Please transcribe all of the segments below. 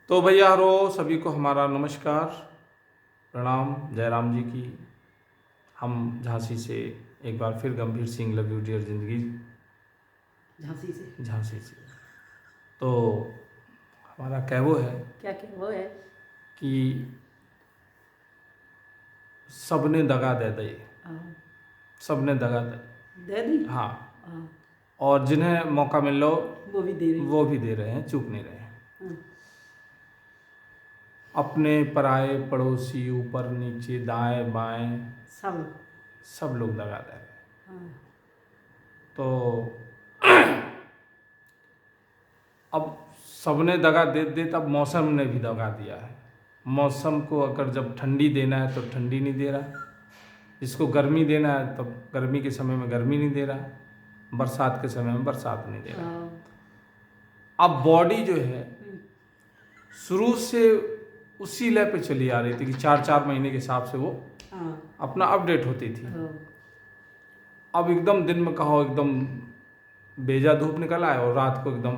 तो भैया रो सभी को हमारा नमस्कार, प्रणाम, जयराम जी की। हम झांसी से एक बार फिर गंभीर सिंह लव यू डियर जिंदगी झांसी से। तो हमारा कहवो है क्या कहवो है कि सबने दगा दे दी, सबने दगा दे दी। हाँ, और जिन्हें मौका मिल लो वो भी दे रहे हैं, चूक नहीं रहे हैं। अपने पराए पड़ोसी, ऊपर नीचे दाएं बाएं सब लोग दगा दे रहे हैं। तो अब सबने दगा दे तब मौसम ने भी दगा दिया है। मौसम को अगर जब ठंडी देना है तो ठंडी नहीं दे रहा, जिसको गर्मी देना है तब गर्मी के समय में गर्मी नहीं दे रहा, बरसात के समय में बरसात नहीं दे रहा। अब बॉडी जो है शुरू से उसी लय पे चली आ रही थी कि 4-4 महीने के हिसाब से वो अपना अपडेट होती थी। अब एकदम दिन में कहो एकदम बेजा धूप निकल आए और रात को एकदम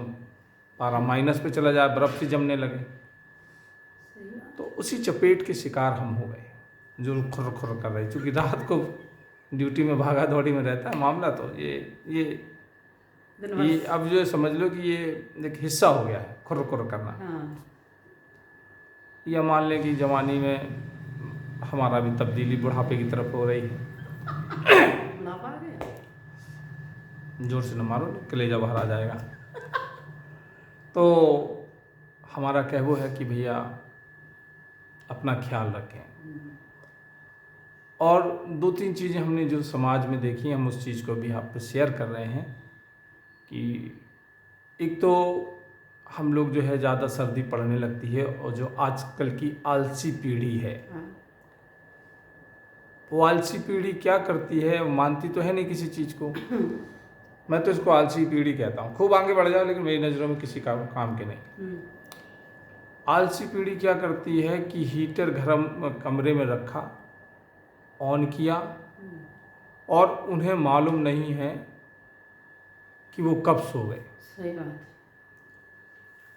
पारा माइनस पे चला जाए, बर्फ से जमने लगे। तो उसी चपेट के शिकार हम हो गए, जो खुर खुर कर रही। क्योंकि रात को ड्यूटी में भागा दौड़ी में रहता है मामला, तो ये अब जो समझ लो कि ये एक हिस्सा हो गया है खुर खुर करना। या मान लें कि जवानी में हमारा भी तब्दीली बुढ़ापे की तरफ हो रही है। जोर से न मारो, कलेजा बाहर आ जाएगा। तो हमारा कहवो है कि भैया अपना ख्याल रखें। और 2-3 चीज़ें हमने जो समाज में देखी, हम उस चीज़ को भी आप पे शेयर कर रहे हैं। कि एक तो हम लोग जो है ज़्यादा सर्दी पड़ने लगती है, और जो आजकल की आलसी पीढ़ी है, वो आलसी पीढ़ी क्या करती है, मानती तो है नहीं किसी चीज़ को। मैं तो इसको आलसी पीढ़ी कहता हूँ। खूब आगे बढ़ जाओ लेकिन मेरी नज़रों में किसी काम के नहीं। आलसी पीढ़ी क्या करती है कि हीटर गरम कमरे में रखा, ऑन किया, और उन्हें मालूम नहीं है कि वो कब सो गए। सही बात।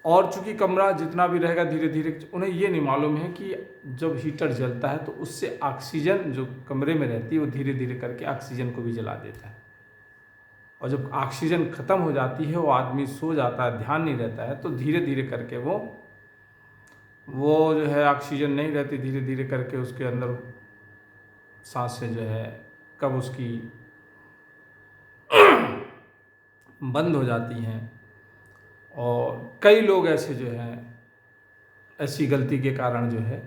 और चूंकि कमरा जितना भी रहेगा धीरे धीरे, उन्हें ये नहीं मालूम है कि जब हीटर जलता है तो उससे ऑक्सीजन जो कमरे में रहती है वो धीरे धीरे करके ऑक्सीजन को भी जला देता है। और जब ऑक्सीजन ख़त्म हो जाती है, वो आदमी सो जाता है, ध्यान नहीं रहता है, तो धीरे धीरे करके वो जो है ऑक्सीजन नहीं रहती, धीरे धीरे करके उसके अंदर सांसें जो है कब उसकी बंद हो जाती हैं। और कई लोग ऐसे जो हैं ऐसी गलती के कारण जो है,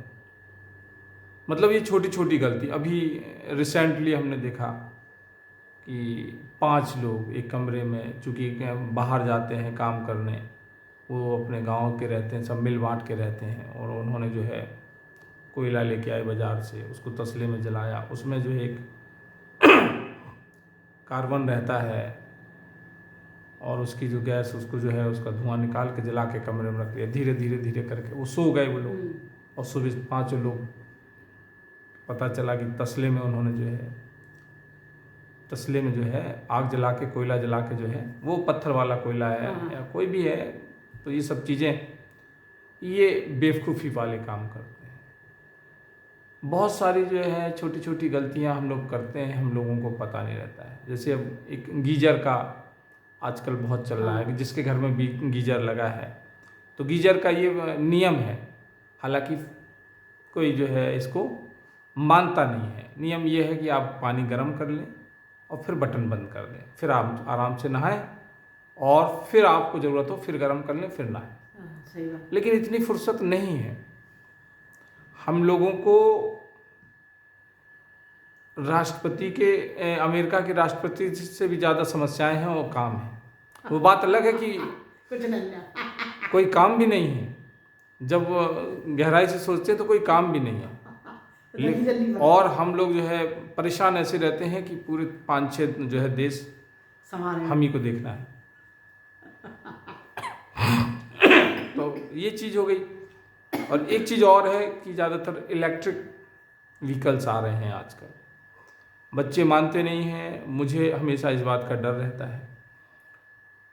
मतलब ये छोटी छोटी गलती, अभी रिसेंटली हमने देखा कि 5 लोग एक कमरे में, चूँकि बाहर जाते हैं काम करने, वो अपने गांव के रहते हैं, सब मिल बांट के रहते हैं, और उन्होंने जो है कोयला लेके आए बाज़ार से, उसको तसले में जलाया। उसमें जो एक कार्बन रहता है, और उसकी जो गैस, उसको जो है उसका धुआं निकाल के जला के कमरे में रख दिया। धीरे धीरे धीरे करके वो सो गए वो लोग, और सुबह 5 लोग पता चला कि तसले में उन्होंने जो है आग जला के, कोयला जला के जो है, वो पत्थर वाला कोयला है या कोई भी है, तो ये सब चीज़ें ये बेवकूफ़ी वाले काम करते हैं। बहुत सारी जो है छोटी छोटी गलतियां हम लोग करते हैं, हम लोगों को पता नहीं रहता है। जैसे अब एक गीजर का आजकल बहुत चल रहा है कि जिसके घर में भी गीजर लगा है, तो गीजर का ये नियम है, हालांकि कोई जो है इसको मानता नहीं है। नियम ये है कि आप पानी गर्म कर लें और फिर बटन बंद कर दें, फिर आप आराम से नहाएं, और फिर आपको ज़रूरत हो फिर गर्म कर लें, फिर नहाएं। सही बात। लेकिन इतनी फुर्सत नहीं है हम लोगों को। राष्ट्रपति के, अमेरिका के राष्ट्रपति से भी ज़्यादा समस्याएं हैं और काम है। वो बात अलग है कि कुछ नहीं है, कोई काम भी नहीं है। जब गहराई से सोचते हैं तो कोई काम भी नहीं है, और हम लोग जो है परेशान ऐसे रहते हैं कि पूरे 5-6 जो है देश हम ही को देखना है। तो ये चीज़ हो गई। और एक चीज़ और है कि ज़्यादातर इलेक्ट्रिक व्हीकल्स आ रहे हैं आजकल, बच्चे मानते नहीं हैं। मुझे हमेशा इस बात का डर रहता है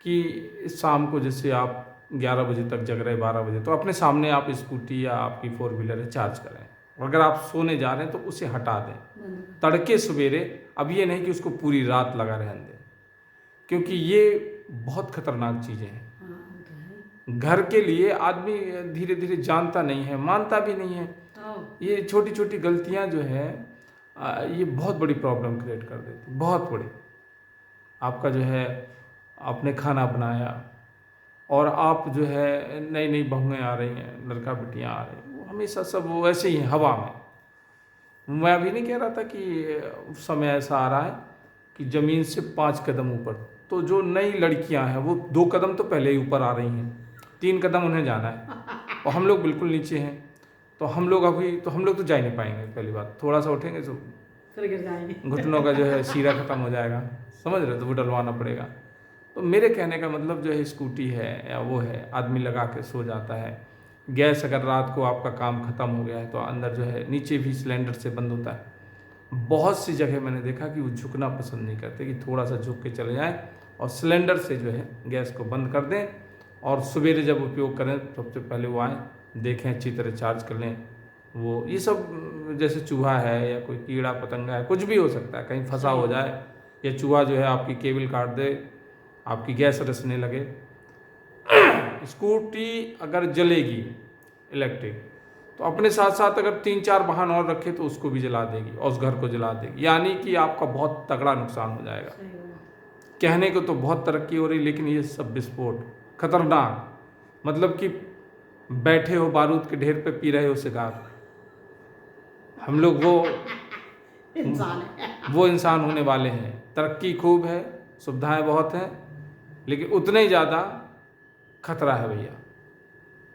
कि शाम को जैसे आप 11 बजे तक जग रहे, 12 बजे, तो अपने सामने आप स्कूटी या आपकी 4 व्हीलर है चार्ज करें। और अगर आप सोने जा रहे हैं तो उसे हटा दें तड़के सवेरे। अब ये नहीं कि उसको पूरी रात लगा रहने दें, क्योंकि ये बहुत खतरनाक चीज़ें हैं। हाँ, वो तो है। घर के लिए आदमी धीरे धीरे जानता नहीं है, मानता भी नहीं है। हाँ, ये छोटी छोटी गलतियां जो है ये बहुत बड़ी प्रॉब्लम क्रिएट कर देती, बहुत बड़ी। आपका जो है आपने खाना बनाया और आप जो है नई नई बहुएँ आ रही हैं, लड़का बिटियाँ आ रही हैं, वो हमेशा सब वो ऐसे ही हैं हवा में। मैं अभी नहीं कह रहा था कि उस समय ऐसा आ रहा है कि ज़मीन से 5 कदम ऊपर, तो जो नई लड़कियां हैं वो 2 कदम तो पहले ही ऊपर आ रही हैं, 3 कदम उन्हें जाना है और हम लोग बिल्कुल नीचे हैं। तो हम लोग तो जा ही नहीं पाएंगे। पहली बात, थोड़ा सा उठेंगे तो फिर गिर जाएंगे। घुटनों का जो है सीरा खत्म हो जाएगा, समझ रहे हो, तो वो डलवाना पड़ेगा। तो मेरे कहने का मतलब जो है स्कूटी है या वो है, आदमी लगा के सो जाता है। गैस अगर रात को आपका काम ख़त्म हो गया है तो अंदर जो है नीचे भी सिलेंडर से बंद होता है। बहुत सी जगह मैंने देखा कि वो झुकना पसंद नहीं करते, कि थोड़ा सा झुक के चले जाएं और सिलेंडर से जो है गैस को बंद कर दें और सवेरे जब उपयोग करें सबसे पहले वो आएँ, देखें, अच्छी तरह चार्ज कर लें। वो ये सब जैसे चूहा है या कोई कीड़ा पतंगा है, कुछ भी हो सकता है, कहीं फंसा हो जाए या चूहा जो है आपकी केबल काट दे, आपकी गैस रसने लगे। स्कूटी अगर जलेगी इलेक्ट्रिक, तो अपने साथ साथ अगर 3-4 वाहन और रखे तो उसको भी जला देगी और उस घर को जला देगी, यानी कि आपका बहुत तगड़ा नुकसान हो जाएगा। सही बात। कहने को तो बहुत तरक्की हो रही, लेकिन ये सब विस्फोट खतरनाक, मतलब कि बैठे हो बारूद के ढेर पे पी रहे हो सिगार। हम लोग इंसान है। वो इंसान होने वाले हैं। तरक्की खूब है, सुविधाएं बहुत हैं, लेकिन उतने ही ज़्यादा खतरा है भैया।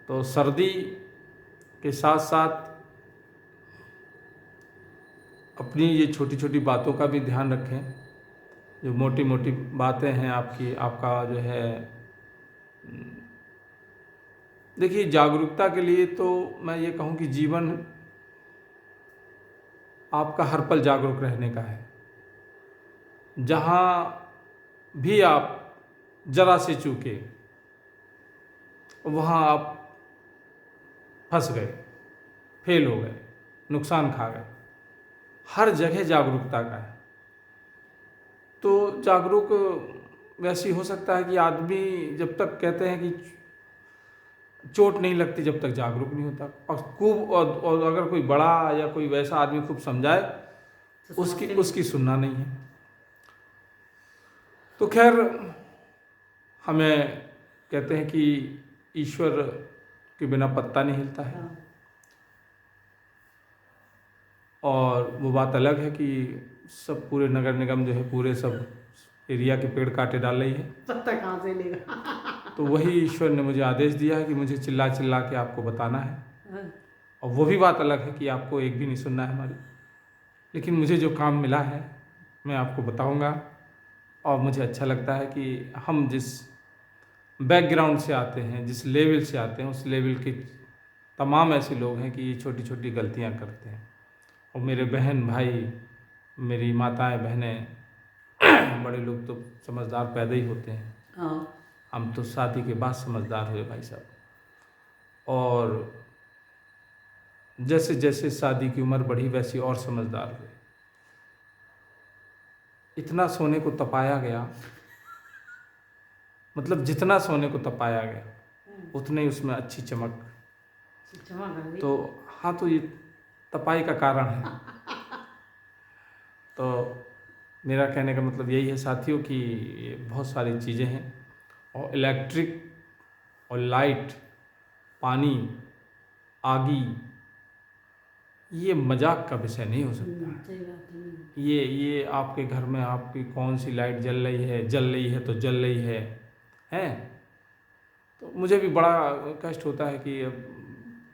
तो सर्दी के साथ साथ अपनी ये छोटी छोटी बातों का भी ध्यान रखें। जो मोटी मोटी बातें हैं आपका जो है, देखिए जागरूकता के लिए तो मैं ये कहूँ कि जीवन आपका हर पल जागरूक रहने का है। जहाँ भी आप जरा से चूके वहाँ आप फंस गए, फेल हो गए, नुकसान खा गए। हर जगह जागरूकता का है। तो जागरूक वैसे हो सकता है कि आदमी जब तक, कहते हैं कि चोट नहीं लगती जब तक जागरूक नहीं होता। और खूब और अगर कोई बड़ा या कोई वैसा आदमी खूब समझाए, तो उसकी सुनना नहीं है। तो खैर, हमें कहते हैं कि ईश्वर के बिना पत्ता नहीं हिलता है। हाँ, और वो बात अलग है कि सब पूरे नगर निगम जो है पूरे सब एरिया के पेड़ काटे डाल रही है। पत्ता कहाँ से लेगा। तो वही ईश्वर ने मुझे आदेश दिया है कि मुझे चिल्ला चिल्ला के आपको बताना है। हाँ, और वो भी बात अलग है कि आपको एक भी नहीं सुनना है हमारी, लेकिन मुझे जो काम मिला है मैं आपको बताऊंगा। और मुझे अच्छा लगता है कि हम जिस बैकग्राउंड से आते हैं, जिस लेवल से आते हैं, उस लेवल के तमाम ऐसे लोग हैं कि ये छोटी छोटी गलतियां करते हैं। और मेरे बहन भाई, मेरी माताएं बहनें, बड़े लोग तो समझदार पैदा ही होते हैं। हाँ, हम तो शादी के बाद समझदार हुए भाई साहब। और जैसे जैसे शादी की उम्र बढ़ी वैसे और समझदार हुए। इतना सोने को तपाया गया, मतलब जितना सोने को तपाया गया उतने ही उसमें अच्छी चमक। चमक आ गई। तो हाँ, तो ये तपाई का कारण है। तो मेरा कहने का मतलब यही है साथियों कि ये बहुत सारी चीज़ें हैं। और इलेक्ट्रिक और लाइट, पानी, आगी, ये मजाक का विषय नहीं हो सकता। सही बात है। ये आपके घर में आपकी कौन सी लाइट जल रही है तो जल रही है, हैं? तो मुझे भी बड़ा कष्ट होता है कि अब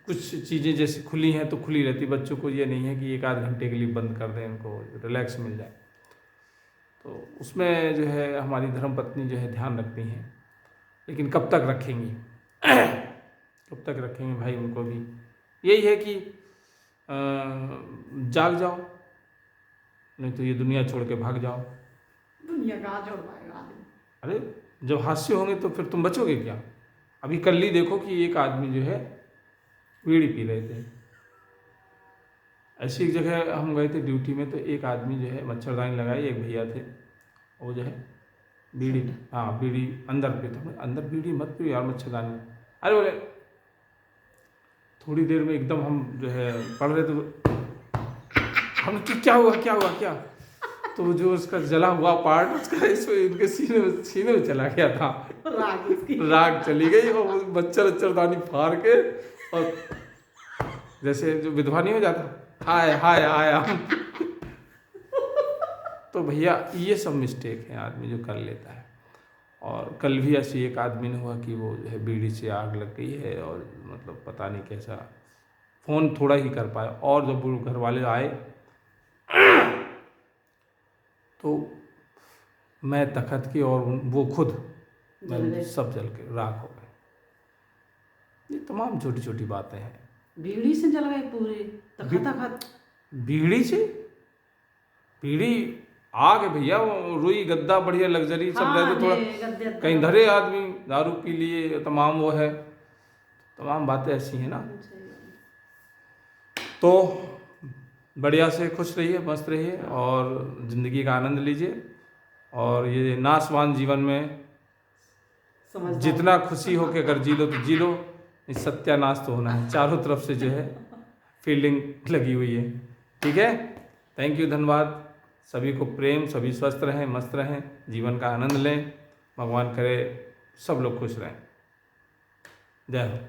कुछ चीज़ें जैसे खुली हैं तो खुली रहती। बच्चों को ये नहीं है कि 1 आध घंटे के लिए बंद कर दें, उनको रिलैक्स मिल जाए। तो उसमें जो है हमारी धर्मपत्नी जो है ध्यान रखती हैं, लेकिन कब तक रखेंगी? कब तक रखेंगे भाई उनको भी? यही है कि जाग जाओ, नहीं तो ये दुनिया छोड़ के भाग जाओ। दुनिया कहाँ छोड़ पाएगा आदमी। अरे जब हादसे होंगे तो फिर तुम बचोगे क्या? अभी कल ही देखो कि एक आदमी जो है बीड़ी पी रहे थे। ऐसी एक जगह हम गए थे ड्यूटी में, तो एक आदमी जो है मच्छरदानी लगाई, एक भैया थे, वो जो है बीड़ी, हाँ बीड़ी अंदर पे था। अंदर बीड़ी मत पियो यार, मच्छरदानी। अरे बोले, थोड़ी देर में एकदम हम जो है पढ़ रहे थे, हम क्या हुआ क्या हुआ क्या, तो जो उसका जला हुआ पार्ट उसका इसमें इनके सीने में चला गया था। राग इसकी। राग चली गई और वो मच्छरदानी फाड़ के, और जैसे जो विधवा नहीं हो जाता, हाय हाय हाय हम। तो भैया ये सब मिस्टेक है आदमी जो कर लेता है। और कल भी ऐसी एक आदमी ने हुआ कि वो जो है बीड़ी से आग लग गई है, और मतलब पता नहीं कैसा, फ़ोन थोड़ा ही कर पाए, और जब वो घर वाले आए तो मैं तखत की और वो खुद जल गए। सब जल के राख हो गए। ये तमाम छोटी छोटी बातें हैं। बीड़ी से जल गए पूरे तखत। बीड़ी से, बीड़ी आग है भैया, वो रुई गद्दा बढ़िया लग्जरी सब हाँ, रहते, थोड़ा गद्दे कहीं धरे आदमी दारू पी लिए, तमाम वो है, तमाम बातें ऐसी हैं ना। तो बढ़िया से खुश रहिए, मस्त रहिए और ज़िंदगी का आनंद लीजिए। और ये नासवान जीवन में समझदार। जितना खुशी हो के अगर जी लो तो जी लो, इस सत्यानाश तो होना है, चारों तरफ से जो है फील्डिंग लगी हुई है। ठीक है, थैंक यू, धन्यवाद। सभी को प्रेम, सभी स्वस्थ रहें, मस्त रहें, जीवन का आनंद लें। भगवान करे सब लोग खुश रहें। जय हो।